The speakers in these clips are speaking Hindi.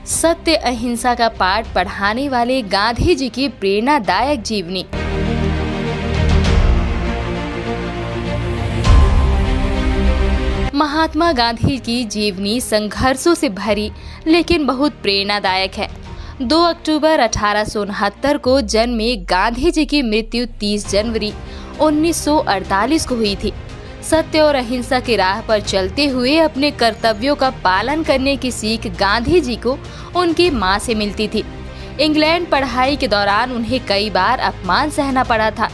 सत्य अहिंसा का पाठ पढ़ाने वाले गांधी जी की प्रेरणादायक जीवनी। महात्मा गांधी की जीवनी संघर्षों से भरी लेकिन बहुत प्रेरणादायक है। 2 अक्टूबर 1869 को जन्मे गांधी जी की मृत्यु 30 जनवरी 1948 को हुई थी। सत्य और अहिंसा की राह पर चलते हुए अपने कर्तव्यों का पालन करने की सीख गांधी जी को उनकी मां से मिलती थी। इंग्लैंड पढ़ाई के दौरान उन्हें कई बार अपमान सहना पड़ा था,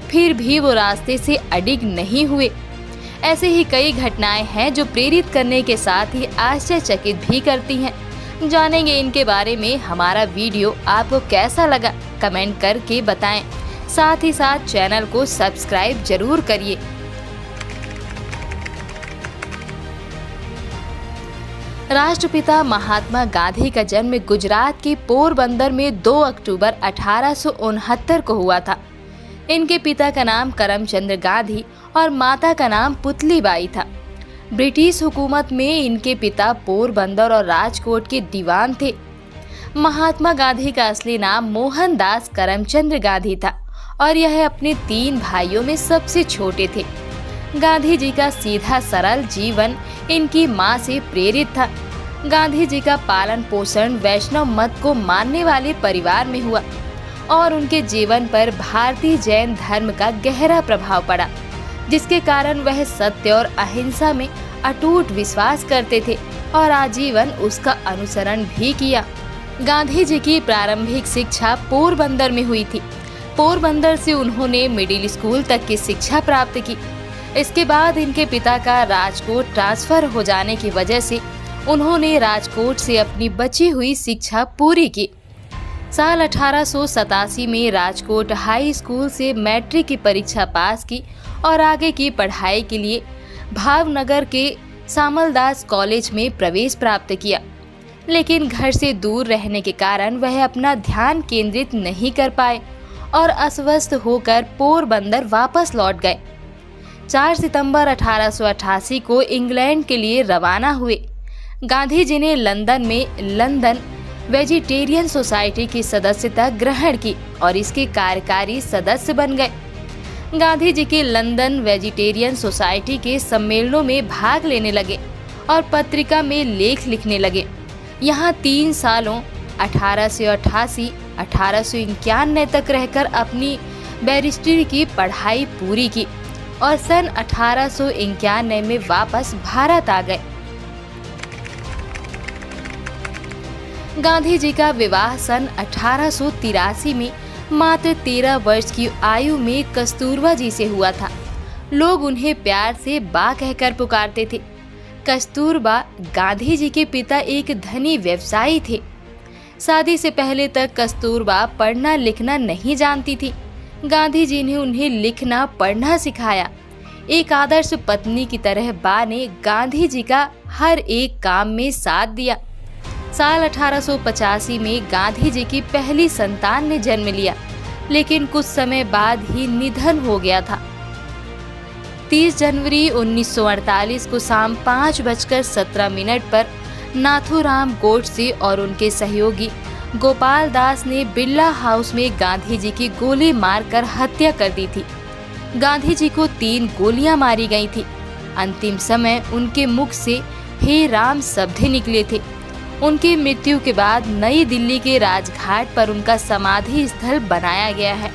फिर भी वो रास्ते से अडिग नहीं हुए। ऐसे ही कई घटनाएं हैं जो प्रेरित करने के साथ ही आश्चर्यचकित भी करती हैं। जानेंगे इनके बारे में। हमारा वीडियो आपको कैसा लगा कमेंट करके बताएं। साथ ही साथ चैनल को सब्सक्राइब जरूर करिए। राष्ट्रपिता महात्मा गांधी का जन्म गुजरात के पोरबंदर में 2 अक्टूबर 1869 को हुआ था। इनके पिता का नाम करमचंद गांधी और माता का नाम पुतलीबाई था। ब्रिटिश हुकूमत में इनके पिता पोरबंदर और राजकोट के दीवान थे। महात्मा गांधी का असली नाम मोहनदास करमचंद गांधी था और यह अपने 3 भाइयों में सबसे छोटे थे। गांधी जी का सीधा सरल जीवन इनकी मां से प्रेरित था। गांधी जी का पालन पोषण वैष्णव मत को मानने वाले परिवार में हुआ और उनके जीवन पर भारतीय जैन धर्म का गहरा प्रभाव पड़ा, जिसके कारण वह सत्य और अहिंसा में अटूट विश्वास करते थे और आजीवन उसका अनुसरण भी किया। गांधी जी की प्रारंभिक शिक्षा पोरबंदर में हुई थी। पोरबंदर से उन्होंने मिडिल स्कूल तक की शिक्षा प्राप्त की। इसके बाद इनके पिता का राजकोट ट्रांसफर हो जाने की वजह से उन्होंने राजकोट से अपनी बची हुई शिक्षा पूरी की। साल 1887 में राजकोट हाई स्कूल से मैट्रिक की परीक्षा पास की और आगे की पढ़ाई के लिए भावनगर के सामलदास कॉलेज में प्रवेश प्राप्त किया। लेकिन घर से दूर रहने के कारण वह अपना ध्यान केंद्रित नहीं कर पाए और अस्वस्थ होकर पोरबंदर वापस लौट गए। 4 सितंबर 1888 को इंग्लैंड के लिए रवाना हुए। गांधी जी ने लंदन में लंदन वेजिटेरियन सोसाइटी की सदस्यता ग्रहण की और इसके कार्यकारी सदस्य बन गए। गांधी जी के लंदन वेजिटेरियन सोसाइटी के सम्मेलनों में भाग लेने लगे और पत्रिका में लेख लिखने लगे। यहाँ 3 सालों 1888-1891 तक रहकर अपनी बैरिस्टरी की पढ़ाई पूरी की और सन 1891 में वापस भारत आ गए। गांधी जी का विवाह सन 1883 में मात्र 13 वर्ष की आयु में कस्तूरबा जी से हुआ था। लोग उन्हें प्यार से बा कहकर पुकारते थे। कस्तूरबा गांधी जी के पिता एक धनी व्यवसायी थे। शादी से पहले तक कस्तूरबा पढ़ना लिखना नहीं जानती थी। गांधी जी ने उन्हें लिखना पढ़ना सिखाया। एक आदर्श पत्नी की तरह बा ने गांधी जी का हर एक काम में साथ दिया। साल 1885 में गांधी जी की पहली संतान ने जन्म लिया, लेकिन कुछ समय बाद ही निधन हो गया था। 30 जनवरी 1948 को शाम 5:17 पर नाथूराम गोडसे और उनके सहयोगी गोपाल दास ने बिरला हाउस में गांधी जी की गोली मारकर हत्या कर दी थी। गांधी जी को 3 गोलियां मारी गई थी। अंतिम समय उनके मुख से हे राम शब्द निकले थे। उनकी मृत्यु के बाद नई दिल्ली के राजघाट पर उनका समाधि स्थल बनाया गया है।